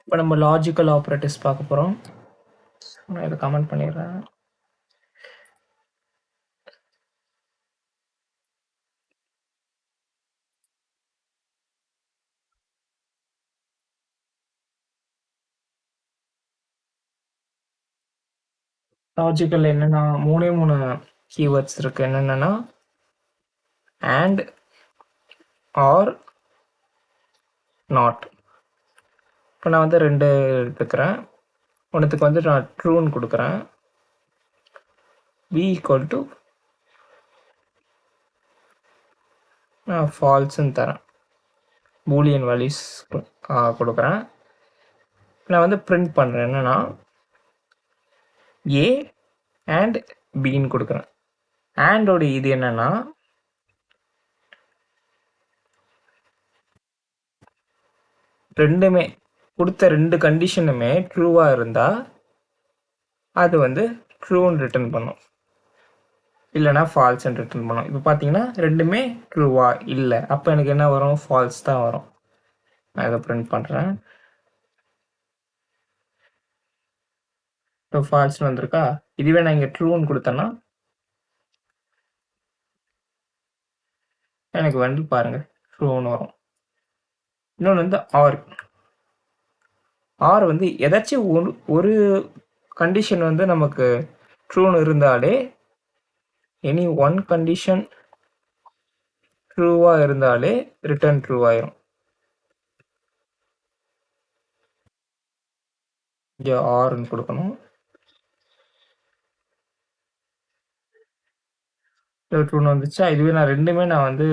இப்போ நம்ம logical operators பார்க்க போகிறோம். நான் இதை கமெண்ட் பண்ணிடுறேன். லாஜிக்கல் என்னென்னா மூணு கீவேர்ட்ஸ் இருக்குது. என்னென்னா அண்ட், ஆர், நாட். இப்போ நான் வந்து 2 எடுத்துக்கிறேன். ஒன்றுத்துக்கு வந்து நான் ட்ரூன்னு கொடுக்குறேன். b ஈக்குவல் டு நான் ஃபால்ஸுன்னு தரேன். பூலியன் வேல்யூஸ் கொடுக்குறேன். நான் வந்து பிரிண்ட் பண்ணுறேன். என்னென்னா a அண்ட் பின்னு கொடுக்குறேன். ஆண்டோட இது என்னென்னா ரெண்டுமே கொடுத்த 2 கண்டிஷனுமே ட்ரூவாக இருந்தால் அது வந்து ட்ரூன்னு ரிட்டர்ன் பண்ணும், இல்லைனா ஃபால்ஸ்ன்னு ரிட்டர்ன் பண்ணும். இப்போ பார்த்தீங்கன்னா ரெண்டுமே ட்ரூவா இல்லை, அப்போ எனக்கு என்ன வரும்? ஃபால்ஸ் தான் வரும். நான் இதை பிரிண்ட் பண்ணுறேன். இப்போ ஃபால்ஸ்னு வந்திருக்கா. இதுவே நான் இங்கே ட்ரூன்னு கொடுத்தேன்னா எனக்கு வந்து பாருங்கள் ட்ரூன்னு வரும். இன்னொன்று வந்து ஆர் வந்து ஏதாச்சும் ஒரு கண்டிஷன் வந்து நமக்கு ட்ரூன்னு இருந்தாலே எனி ஒன் கண்டிஷன் ட்ரூவாக இருந்தாலே ரிட்டர்ன் ட்ரூ ஆயிரும். இங்கே ஆர்ன்னு கொடுக்கணும். ட்ரூன்னு வந்துச்சா. இதுவே நான் ரெண்டுமே நான் வந்து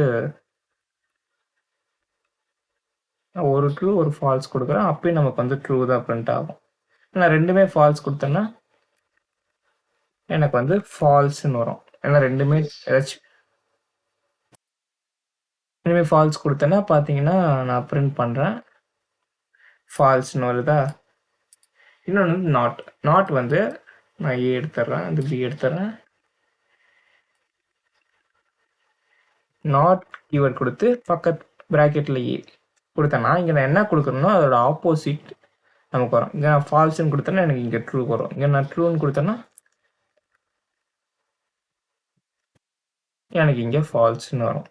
ஒரு ட்ரூ ஒரு ஃபால்ஸ் கொடுக்குறேன், அப்பயும் நமக்கு வந்து ட்ரூ தான் பிரிண்ட் ஆகும். நான் ரெண்டுமே ஃபால்ஸ் கொடுத்தேன்னா எனக்கு வந்து ஃபால்ஸ்ன்னு வரும். ஏன்னா ரெண்டுமே ஏதாச்சும் ரெண்டுமே ஃபால்ஸ் கொடுத்தேன்னா பார்த்தீங்கன்னா நான் பிரிண்ட் பண்ணுறேன் ஃபால்ஸ்ன்னு வருதா. இன்னொன்று வந்து நாட் வந்து நான் ஏ எடுத்துட்றேன், அந்த பி எடுத்துட்றேன். நாட் கீவேர்ட் கொடுத்து பக்கத்து ப்ராக்கெட்டில் ஏ கொடுத்தேன்னா இங்கே நான் என்ன கொடுக்குறேனோ அதோட ஆப்போசிட் நமக்கு வரும். இங்கே நான் ஃபால்ஸ்ன்னு கொடுத்தேன்னா எனக்கு இங்கே ட்ரூ வரும். இங்கே நான் ட்ரூன்னு கொடுத்தேன்னா எனக்கு இங்கே ஃபால்ஸ்ன்னு வரும்.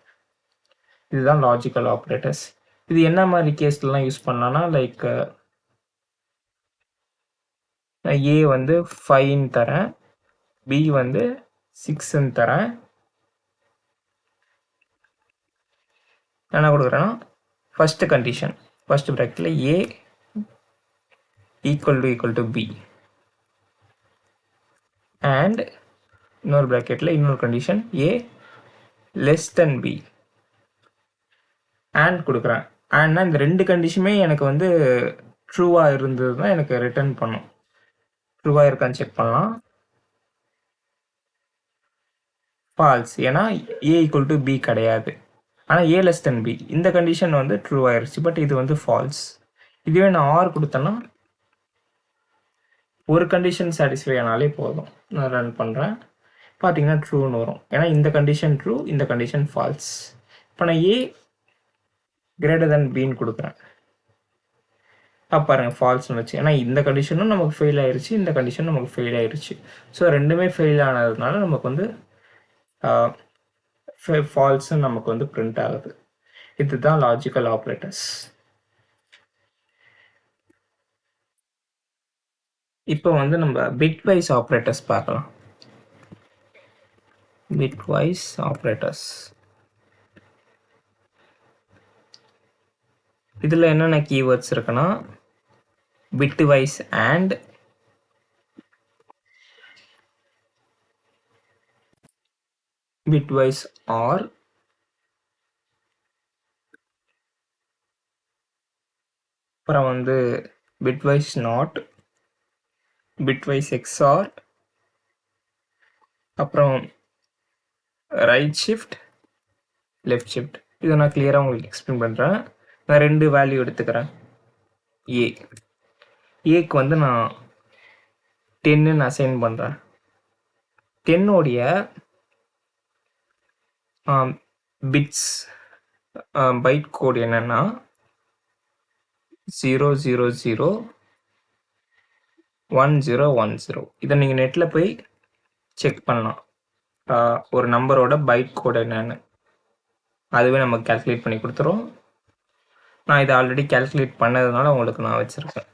இதுதான் லாஜிக்கல் ஆப்ரேட்டர்ஸ். இது என்ன மாதிரி கேஸ்லாம் யூஸ் பண்ணலாம்னா, லைக் நான் ஏ வந்து 5ன்னு தரேன், பி வந்து 6ன்னு தரேன். என்ன கொடுக்குறேன்னா ஃபஸ்ட்டு கண்டிஷன் ஃபஸ்ட்டு ப்ராக்கெட்டில் A equal to B and இன்னொரு ப்ராக்கெட்டில் இன்னொரு condition A less than B and கொடுக்குறேன். அண்ட்னா இந்த 2 கண்டிஷனுமே எனக்கு வந்து ட்ரூவாக இருந்தது தான் எனக்கு ரிட்டர்ன் பண்ணும். ட்ரூவாக இருக்கான்னு செக் பண்ணலாம். ஃபால்ஸ், ஏன்னா ஏ ஈக்குவல் டு பி கிடையாது. ஆனால் ஏ லெஸ் தென் பி இந்த கண்டிஷன் வந்து ட்ரூ ஆயிடுச்சு, பட் இது வந்து ஃபால்ஸ். இதுவே நான் ஆர் கொடுத்தேன்னா ஒரு கண்டிஷன் சாட்டிஸ்ஃபை ஆனாலே போதும். நான் ரன் பண்ணுறேன், பார்த்தீங்கன்னா ட்ரூன்னு வரும். ஏன்னா இந்த கண்டிஷன் ட்ரூ, இந்த கண்டிஷன் ஃபால்ஸ். இப்போ நான் ஏ கிரேட்டர் தென் பின்னு கொடுக்குறேன், அப்போ பாருங்கள் ஃபால்ஸ்னு வச்சு. ஏன்னா இந்த கண்டிஷனும் நமக்கு ஃபெயில் ஆயிடுச்சு, இந்த கண்டிஷனும் நமக்கு ஃபெயில் ஆயிடுச்சு. ஸோ ரெண்டுமே ஃபெயில் ஆனதுனால நமக்கு வந்து ஃபால்ஸ்ன்னு நமக்கு வந்து பிரிண்ட் ஆகுது. இதுதான் லாஜிக்கல் ஆப்ரேட்டர்ஸ். இப்போ வந்து நம்ம பிட்வைஸ் ஆப்ரேட்டர்ஸ் பார்க்கலாம். பிட்வைஸ் ஆப்ரேட்டர்ஸ் இதில் என்னென்ன கீவேர்ட்ஸ் இருக்குன்னா பிட்வைஸ் அண்ட், பிட்வைஸ் ஆர், அப்புறம் வந்து பிட்வைஸ் நாட், பிட்வைஸ் எக்ஸ்ஆர், அப்புறம் ரைட் ஷிஃப்ட், லெஃப்ட் ஷிஃப்ட். இதை நான் கிளியராக உங்களுக்கு எக்ஸ்பிளைன் பண்ணுறேன். நான் 2 வேல்யூ எடுத்துக்கிறேன். ஏக்கு வந்து நான் 10ன்னு அசைன் பண்ணுறேன். 10 பிட்ஸ் பைட் கோட் என்னன்னா 000 1010. இதை நீங்கள் நெட்டில் போய் செக் பண்ணலாம். ஒரு நம்பரோட பைட் கோட் என்னன்னு அதுவே நமக்கு கால்குலேட் பண்ணி கொடுத்துரும். நான் இதை ஆல்ரெடி கால்குலேட் பண்ணதுனால உங்களுக்கு நான் வச்சுருக்கேன்.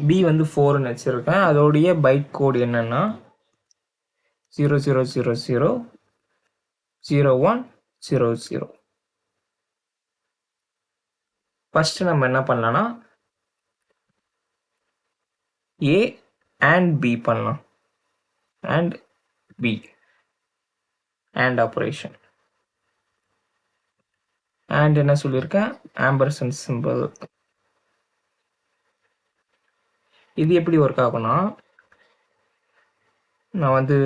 பி வந்து 4ன்னு வச்சுருக்கேன். அதோடைய பைட் கோடு என்னன்னா 00000100. ஃபஸ்ட்டு நம்ம என்ன பண்ணலாம்னா ஏ அண்ட் பி பண்ணலாம். And B and operation. And என்ன சொல்லியிருக்கேன், ஆம்பர்சன் சிம்பிள். இது எப்படி ஒர்க் ஆகும்னா, நான் வந்து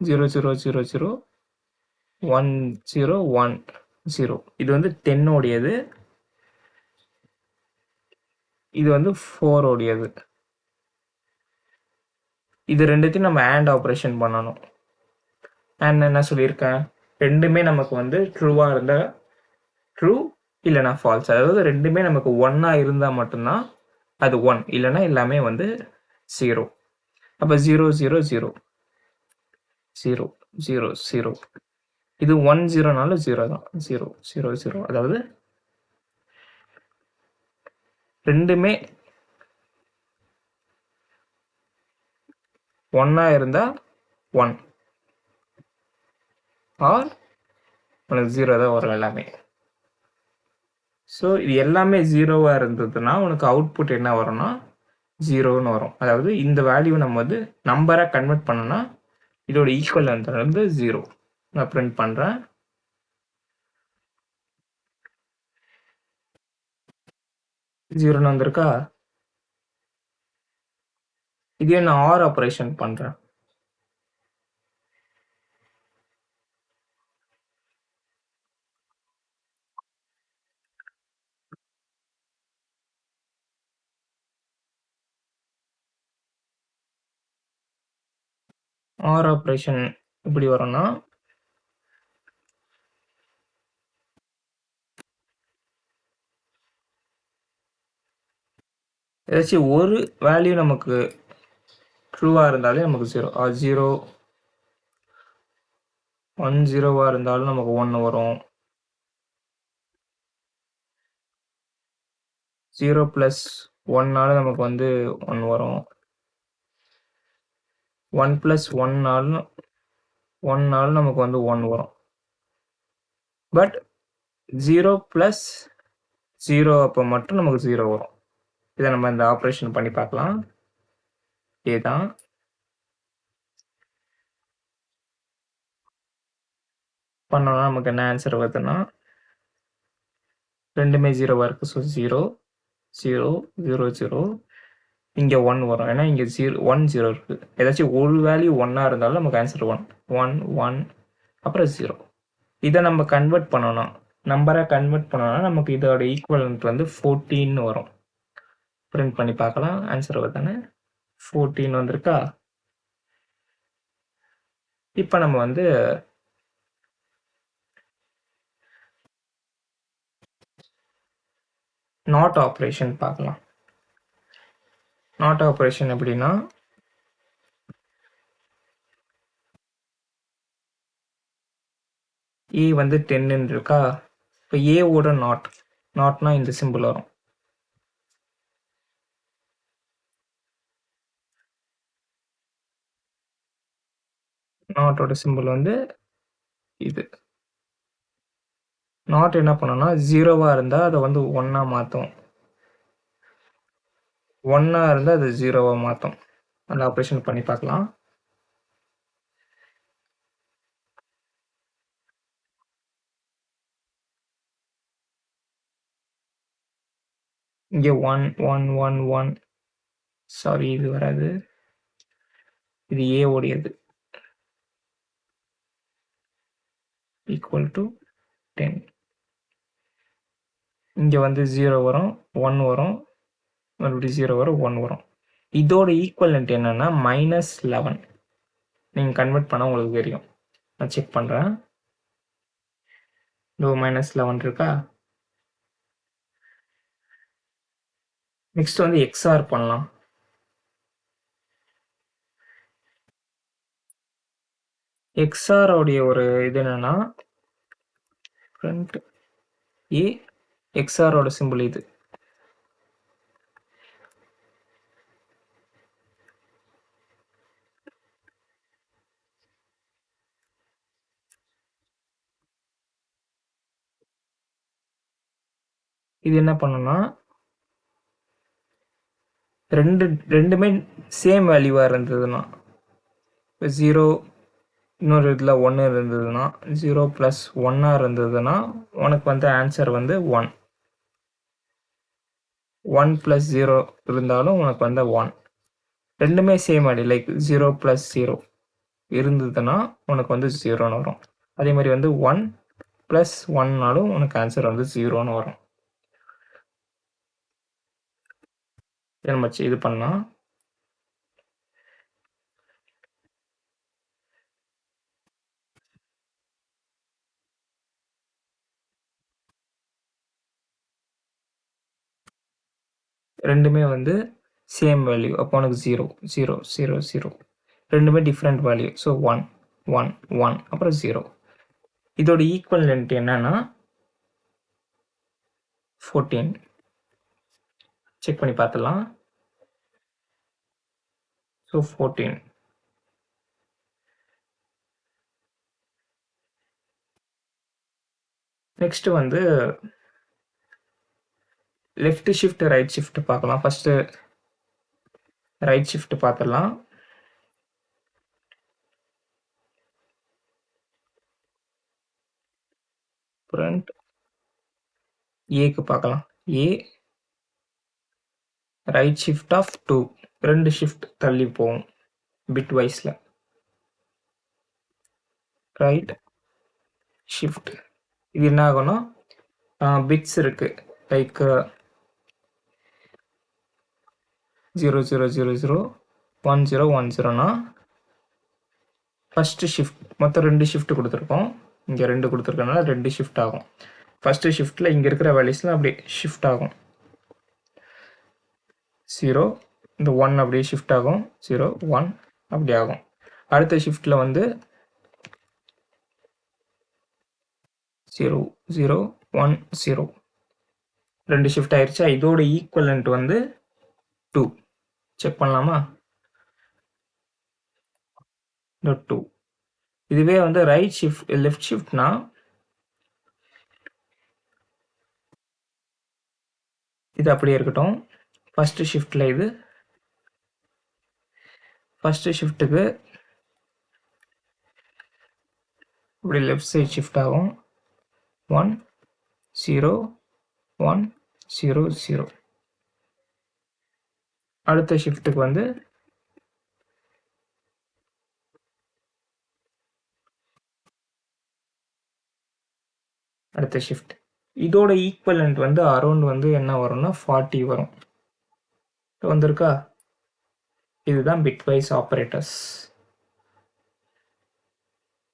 00001010. இது வந்து 10 உடையது, இது வந்து 4 உடையது. இது ரெண்டுத்தையும் நம்ம ஆண்ட் ஆப்ரேஷன் பண்ணணும். அண்ட் என்ன சொல்லியிருக்கேன், ரெண்டுமே நமக்கு வந்து ட்ரூவாக இருந்தால் ட்ரூ, இல்லைனா ஃபால்ஸ். அதாவது ரெண்டுமே நமக்கு 1ஆ இருந்தால் மட்டும்தான் அது 1, இல்லைனா எல்லாமே வந்து 0. அப்போ 000 000. இது 10நாலும் 0 தான். 000. அதாவது ரெண்டுமே 1ஆ இருந்தால் 1 ஆர் உனக்கு 0 தான் வரும் எல்லாமே. ஸோ இது எல்லாமே 0வா இருந்ததுன்னா உனக்கு அவுட்புட் என்ன வரும்னா 0ன்னு வரும். அதாவது இந்த வேல்யூ நம்ம வந்து நம்பராக கன்வெர்ட் பண்ணோம்னா இதோட ஈக்குவல் வந்து 0. நான் பிரிண்ட் பண்ணுறேன். ஜீரோன்னு வந்திருக்கா. இதே நான் ஆர் ஆப்ரேஷன் பண்ணுறேன். ஆர் ஆப்ரேஷன் இப்படி வரும்னா ஏதாச்சும் ஒரு வேல்யூ நமக்கு ட்ரூவாக இருந்தாலே நமக்கு 0. 10 இருந்தாலும் நமக்கு 1 வரும். 0 + 1னால நமக்கு வந்து 1 வரும். 1 + 1னாலும் நமக்கு வந்து 1 வரும். பட் 0 + 0 அப்போ மட்டும் நமக்கு 0 வரும். இதை நம்ம இந்த ஆப்ரேஷன் பண்ணி பார்க்கலாம். இதுதான் பண்ணோம்னா நமக்கு என்ன ஆன்சர் வருதுன்னா ரெண்டுமே 0வா இருக்கு. ஸோ 0 0 0 0. இங்கே 1 வரும், ஏன்னா இங்கே 1 0 இருக்கு. ஏதாச்சும் ஒரு வேல்யூ 1ஆ இருந்தாலும் நமக்கு ஆன்சர் 1 1 1 அப்புறம் 0. இதை நம்ம கன்வெர்ட் பண்ணணும், நம்பரை கன்வெர்ட் பண்ணோம்னா நமக்கு இதோட ஈக்குவலன்ட் வந்து 14ன்னு வரும். பிரிண்ட் பண்ணி பார்க்கலாம் ஆன்சர் வருதானே. 14 வந்திருக்கா. இப்போ நம்ம வந்து நாட் ஆப்ரேஷன் பார்க்கலாம். நாட் ஆப்ரேஷன் எப்படின்னா, ஏ வந்து 10ன்னு இருக்கா. இப்போ ஏவோட நாட்னா இந்த சிம்பிள் வரும். நாட்டோட சிம்பிள் வந்து இது. நாட் என்ன பண்ணோம்னா 0வா இருந்தால் அதை வந்து 1ஆ மாற்றும், 1ஆ இருந்தால் அது 0வா மாற்றும். அந்த ஆப்ரேஷன் பண்ணி பார்க்கலாம். இங்கே 1 1 1 1. சாரி, இது வராது, இது ஏ உடையது. Equal to 10. இங்கே வந்து 0 வரும், 1 வரும், மறுபடியும் 0 வரும், 1 வரும். இதோட ஈக்குவலண்ட் என்னன்னா -11. நீங்கள் கன்வெர்ட் பண்ணால் உங்களுக்கு தெரியும். நான் செக் பண்ணுறேன். -11 இருக்கா? நெக்ஸ்ட் வந்து எக்ஸ்ஆர் பண்ணலாம். எக்ஸ்ஆர் உடைய ஒரு இது என்னன்னா print a XR ஓட சிம்பிள் இது. இது என்ன பண்ணும்னா ரெண்டுமே சேம் வேல்யூவா இருந்ததுன்னா 0 இன்னொரு இதில் 1 இருந்ததுன்னா 0 + 1 இருந்ததுன்னா உனக்கு வந்து ஆன்சர் வந்து 1. 1 + 0 இருந்தாலும் உனக்கு வந்து 1. ரெண்டுமே சேம் வேல்யூ லைக் 0 + 0 இருந்ததுன்னா உனக்கு வந்து 0ன்னு வரும். அதே மாதிரி வந்து 1 + 1னாலும் உனக்கு ஆன்சர் வந்து 0ன்னு வரும். நம்ம இது பண்ணா ரெண்டுமே வந்து சேம் வேல்யூ. அப்போ உனக்கு 0 0 0 0 ரெண்டுமே டிஃப்ரெண்ட் வேல்யூ. ஸோ 1 1 1 அப்புறம் 0. இதோட ஈக்குவலண்ட் என்னன்னா 14. செக் பண்ணி பார்த்துடலாம். ஸோ 14. நெக்ஸ்ட் வந்து லெஃப்ட் ஷிஃப்ட் ரைட் ஷிஃப்ட் பார்க்கலாம். ஃபர்ஸ்ட் ரைட் ஷிஃப்ட் பார்த்துடலாம். print ஏக்கு பார்க்கலாம். ஏ ரைட் ஷிஃப்ட் ஆஃப் 2 2 ஷிஃப்ட் தள்ளி போகும் பிட் வைஸ்ல. ரைட் ஷிஃப்ட் இது என்ன ஆகும்னா பிட்ஸ் இருக்கு லைக் 0 0 0 0 1 0 1 0னா ஃபர்ஸ்ட் ஷிஃப்ட் மொத்தம் 2 ஷிஃப்ட் கொடுத்துருக்கோம். இங்கே 2 கொடுத்துருக்கனால 2 ஷிஃப்ட் ஆகும். ஃபர்ஸ்ட் ஷிஃப்ட்டில் இங்கே இருக்கிற வேல்யூஸ்லாம் அப்படியே ஷிஃப்ட் ஆகும். 0 இந்த 1 அப்படியே ஷிஃப்ட் ஆகும். 0 1 அப்படி ஆகும். அடுத்த ஷிஃப்ட்டில் வந்து 0 0 1 0 2 ஷிஃப்ட் ஆயிடுச்சா. இதோட ஈக்குவலண்ட் வந்து 2. செக் பண்ணலாமா? 2. இதுவே வந்து ரைட் ஷிஃப்ட் லெஃப்ட் ஷிஃப்ட்னா இது அப்படியே இருக்கட்டும். ஃபர்ஸ்ட் ஷிஃப்ட்ல இது ஃபர்ஸ்ட் ஷிஃப்ட்டுக்கு இப்படி லெஃப்ட் சைட் ஷிஃப்ட் ஆகும். 1 0 1 0 0. அடுத்த ஷிஃப்ட்டுக்கு வந்து அடுத்த ஷிஃப்ட். இதோட ஈக்குவலண்ட் வந்து அரௌண்ட் வந்து என்ன வரும்னா 40 வரும். வந்திருக்கா? இதுதான் பிட்வைஸ் ஆப்ரேட்டர்ஸ்.